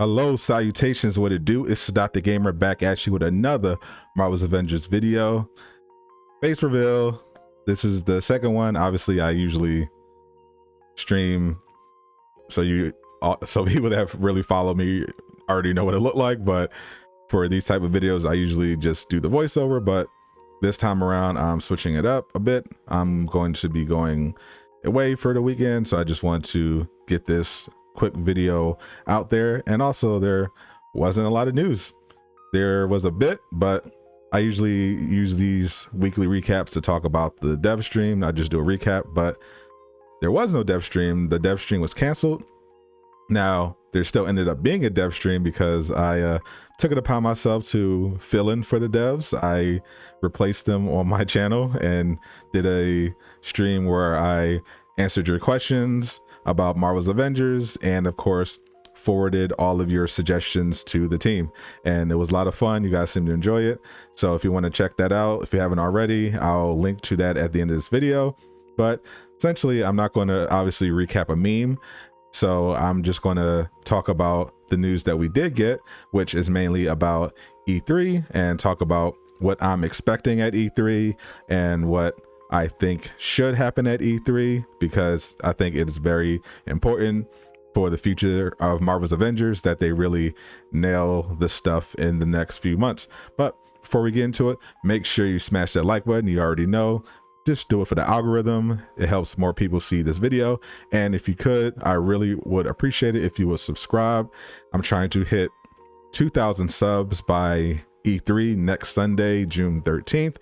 Hello, salutations, what it do? It's Dr. Gamer back at you with another Marvel's Avengers video. Face reveal. This is the second one. Obviously, I usually stream, so people that really follow me already know what it looked like, but for these type of videos, I usually just do the voiceover, but this time around, I'm switching it up a bit. I'm going to be going away for the weekend, so I just want to get this quick video out there. And also, there wasn't a lot of news. There was a bit, but I usually use these weekly recaps to talk about the dev stream. I just do a recap, but there was no dev stream. The dev stream was canceled. Now, there still ended up being a dev stream because I took it upon myself to fill in for the devs. I replaced them on my channel and did a stream where I answered your questions about Marvel's Avengers and, of course, forwarded all of your suggestions to the team. And it was a lot of fun. You guys seem to enjoy it. So if you want to check that out, if you haven't already, I'll link to that at the end of this video. But essentially, I'm not going to obviously recap a meme. So I'm just going to talk about the news that we did get, which is mainly about E3, and talk about what I'm expecting at E3 and what I think should happen at E3, because I think it is very important for the future of Marvel's Avengers that they really nail this stuff in the next few months. But before we get into it, make sure you smash that like button. You already know. Just do it for the algorithm. It helps more people see this video. And if you could, I really would appreciate it if you would subscribe. I'm trying to hit 2,000 subs by E3 next Sunday, June 13th.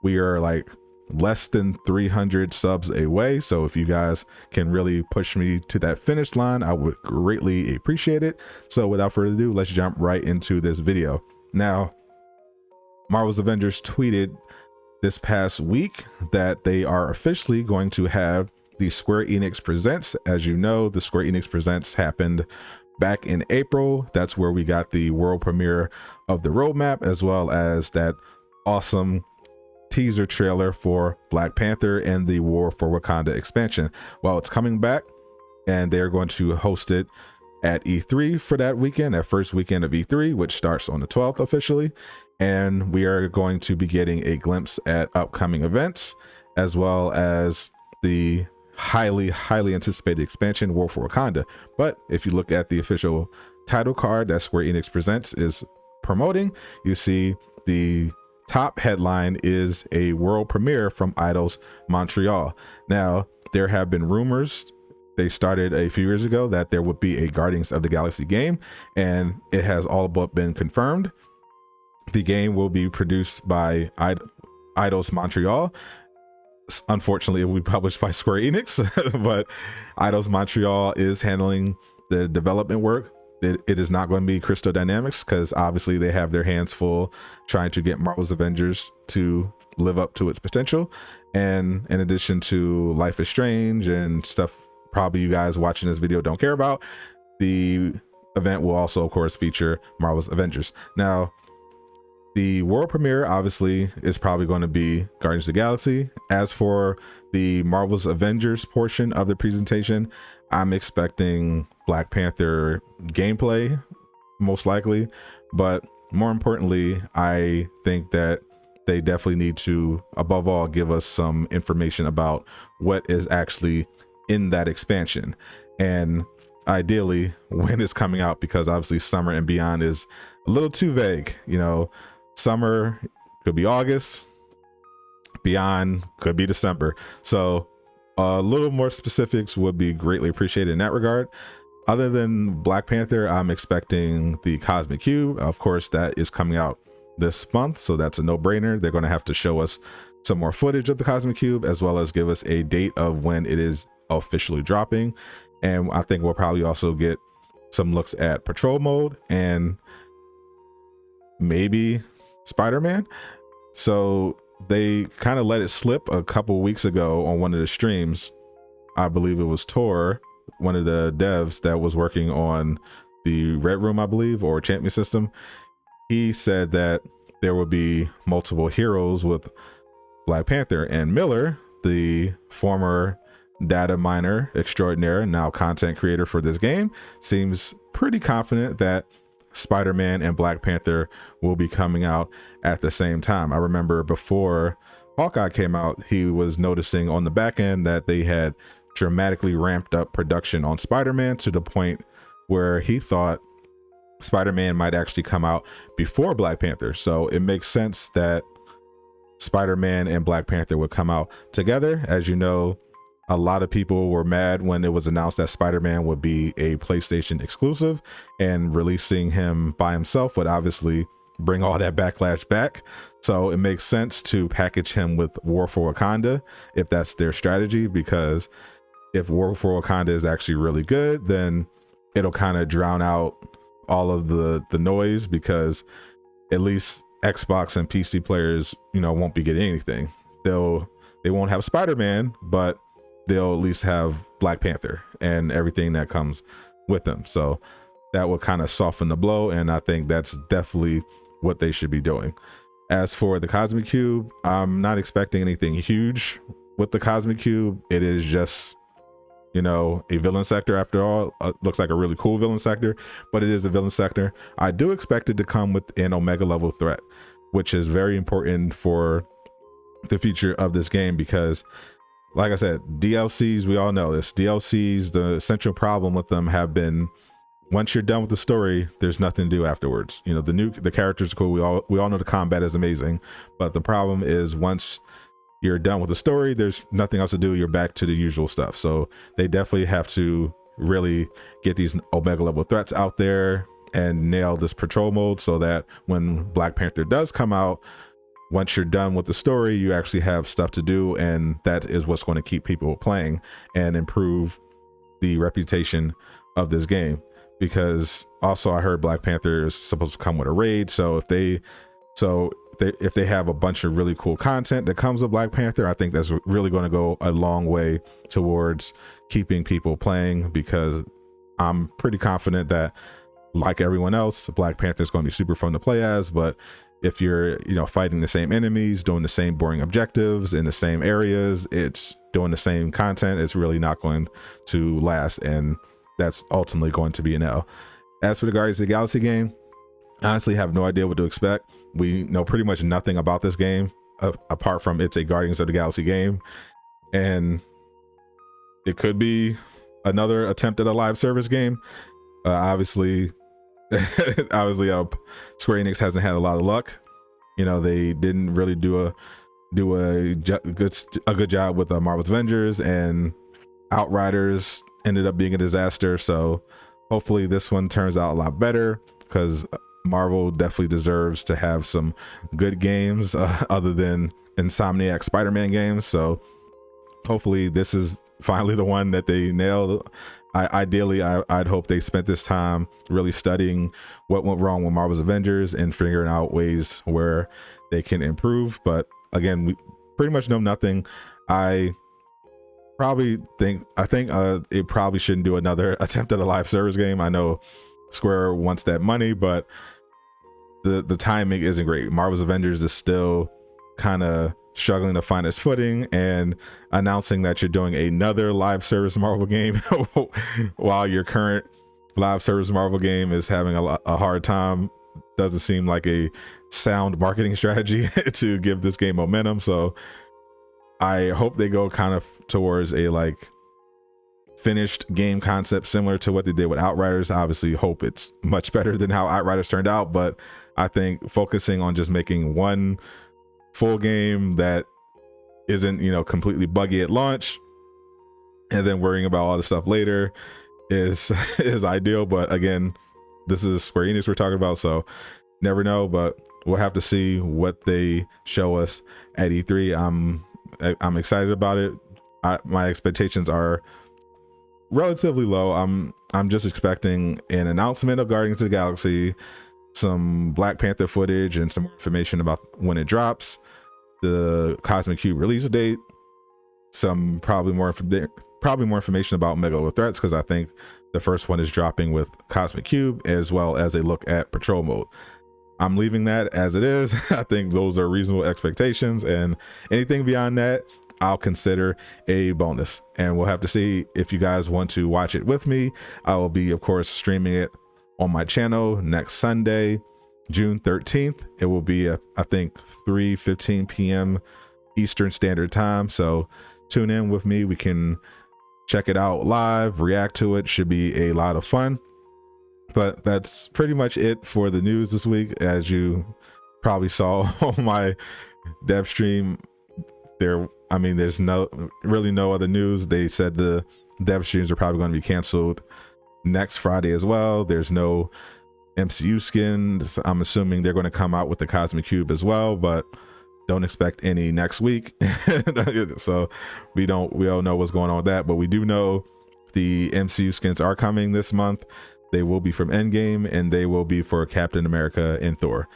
We are like less than 300 subs away. So if you guys can really push me to that finish line, I would greatly appreciate it. So without further ado, let's jump right into this video. Now, Marvel's Avengers tweeted this past week that they are officially going to have the Square Enix Presents. As you know, the Square Enix Presents happened back in April. That's where we got the world premiere of the roadmap, as well as that awesome teaser trailer for Black Panther and the War for Wakanda expansion. Well, it's coming back, and they're going to host it at E3 for that weekend, that first weekend of E3, which starts on the 12th officially. And we are going to be getting a glimpse at upcoming events, as well as the highly anticipated expansion, War for Wakanda. But if you look at the official title card that Square Enix Presents is promoting, you see the top headline is a world premiere from Eidos Montreal. Now, there have been rumors, they started a few years ago, that there would be a Guardians of the Galaxy game, and it has all but been confirmed. The game will be produced by Eidos Montreal. Unfortunately, it will be published by Square Enix, but Eidos Montreal is handling the development work. It is not going to be Crystal Dynamics, because obviously they have their hands full trying to get Marvel's Avengers to live up to its potential. And in addition to Life is Strange and stuff probably you guys watching this video don't care about, the event will also, of course, feature Marvel's Avengers. Now, the world premiere obviously is probably going to be Guardians of the Galaxy. As for the Marvel's Avengers portion of the presentation, I'm expecting Black Panther gameplay, most likely. But more importantly, I think that they definitely need to, above all, give us some information about what is actually in that expansion. And ideally, when it's coming out, because obviously summer and beyond is a little too vague. You know, summer could be August, beyond could be December. So a little more specifics would be greatly appreciated in that regard. Other than Black Panther, I'm expecting the Cosmic Cube. Of course, that is coming out this month, so that's a no-brainer. They're going to have to show us some more footage of the Cosmic Cube, as well as give us a date of when it is officially dropping. And I think we'll probably also get some looks at Patrol Mode and maybe Spider-Man. So they kind of let it slip a couple weeks ago on one of the streams. I believe it was Tor, one of the devs that was working on the Red Room, I believe, or Champion System. He said that there would be multiple heroes with Black Panther, and Miller, the former data miner extraordinaire, now content creator for this game, seems pretty confident that Spider-Man and Black Panther will be coming out at the same time. I remember before Hawkeye came out, he was noticing on the back end that they had dramatically ramped up production on Spider-Man to the point where he thought Spider-Man might actually come out before Black Panther. So it makes sense that Spider-Man and Black Panther would come out together. As you know, a lot of people were mad when it was announced that Spider-Man would be a PlayStation exclusive, and releasing him by himself would obviously bring all that backlash back. So it makes sense to package him with War for Wakanda if that's their strategy, because if War for Wakanda is actually really good, then it'll kind of drown out all of the noise, because at least Xbox and PC players, you know, won't be getting anything. They won't have Spider-Man, but they'll at least have Black Panther and everything that comes with them. So that will kind of soften the blow, and I think that's definitely what they should be doing. As for the Cosmic Cube, I'm not expecting anything huge with the Cosmic Cube. It is just, you know, a villain sector after all. Looks like a really cool villain sector, but it is a villain sector. I do expect it to come with an Omega level threat, which is very important for the future of this game, because like I said, DLCs, we all know this. DLCs, the central problem with them have been, once you're done with the story, there's nothing to do afterwards. You know, the characters are cool. We all know the combat is amazing, but the problem is once you're done with the story, there's nothing else to do. You're back to the usual stuff. So they definitely have to really get these Omega level threats out there and nail this patrol mode, so that when Black Panther does come out, once you're done with the story, you actually have stuff to do, and that is what's going to keep people playing and improve the reputation of this game. Because also I heard Black Panther is supposed to come with a raid, so if they have a bunch of really cool content that comes with Black Panther, I think that's really going to go a long way towards keeping people playing, because I'm pretty confident that, like everyone else, Black Panther is going to be super fun to play as. But if you're, you know, fighting the same enemies, doing the same boring objectives in the same areas, it's doing the same content, it's really not going to last, and that's ultimately going to be an L. As for the Guardians of the Galaxy game, I honestly have no idea what to expect. We know pretty much nothing about this game apart from it's a Guardians of the Galaxy game, and it could be another attempt at a live service game. Obviously Square Enix hasn't had a lot of luck. You know, they didn't really do a good job with Marvel's Avengers, and Outriders ended up being a disaster. So hopefully this one turns out a lot better, because Marvel definitely deserves to have some good games other than Insomniac Spider-Man games. So hopefully this is finally the one that they nailed. I'd hope they spent this time really studying what went wrong with Marvel's Avengers and figuring out ways where they can improve. But again, we pretty much know nothing. I think it probably shouldn't do another attempt at a live service game. I know Square wants that money, but the timing isn't great. Marvel's Avengers is still kind of struggling to find its footing, and announcing that you're doing another live service Marvel game while your current live service Marvel game is having a hard time doesn't seem like a sound marketing strategy to give this game momentum. So I hope they go kind of towards a like finished game concept similar to what they did with Outriders. Obviously hope it's much better than how Outriders turned out, but I think focusing on just making one full game that isn't, you know, completely buggy at launch, and then worrying about all the stuff later is ideal. But again, this is Square Enix we're talking about, so never know. But we'll have to see what they show us at E3. I'm excited about it. My expectations are relatively low. I'm just expecting an announcement of Guardians of the Galaxy, some Black Panther footage, and some information about when it drops, the Cosmic Cube release date, some probably more information about Mega Level Threats, because I think the first one is dropping with Cosmic Cube, as well as a look at Patrol Mode. I'm leaving that as it is. I think those are reasonable expectations, and anything beyond that I'll consider a bonus, and we'll have to see if you guys want to watch it with me. I will be, of course, streaming it on my channel next Sunday, June 13th. It will be at, I think, 3:15 p.m. Eastern Standard Time. So tune in with me. We can check it out live, react to it. Should be a lot of fun. But that's pretty much it for the news this week. As you probably saw on my dev stream, there's really no other news. They said the dev streams are probably going to be canceled next Friday as well. There's no MCU skins. I'm assuming they're going to come out with the Cosmic Cube as well, but don't expect any next week. So we all know what's going on with that, but we do know the MCU skins are coming this month. They will be from Endgame, and they will be for Captain America and Thor.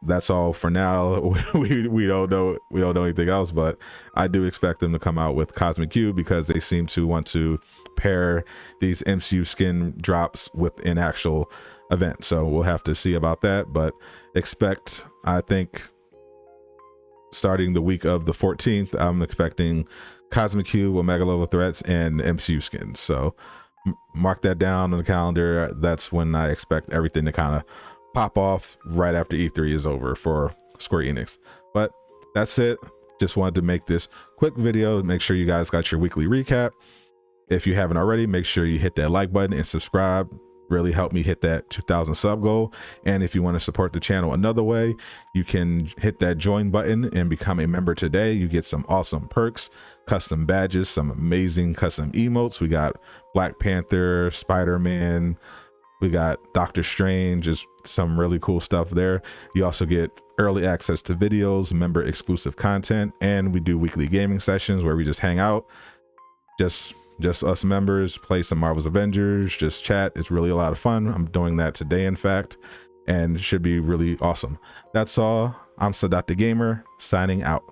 That's all for now. We don't know anything else, but I do expect them to come out with Cosmic Cube because they seem to want to pair these MCU skin drops with an actual event. So we'll have to see about that, but expect, I think, starting the week of the 14th, I'm expecting Cosmic Cube, Omega level threats, and MCU skins. So mark that down on the calendar. That's when I expect everything to kind of pop off right after E3 is over for Square Enix. But that's it. Just wanted to make this quick video. Make sure you guys got your weekly recap. If you haven't already, make sure you hit that like button and subscribe. Really help me hit that 2,000 sub goal. And if you want to support the channel another way, you can hit that join button and become a member today. You get some awesome perks, custom badges, some amazing custom emotes. We got Black Panther, Spider-Man, we got Doctor Strange, just some really cool stuff there. You also get early access to videos, member exclusive content, and we do weekly gaming sessions where we just hang out, just us members, play some Marvel's Avengers, just chat. It's really a lot of fun. I'm doing that today, in fact, and it should be really awesome. That's all. I'm Sadat the Gamer, signing out.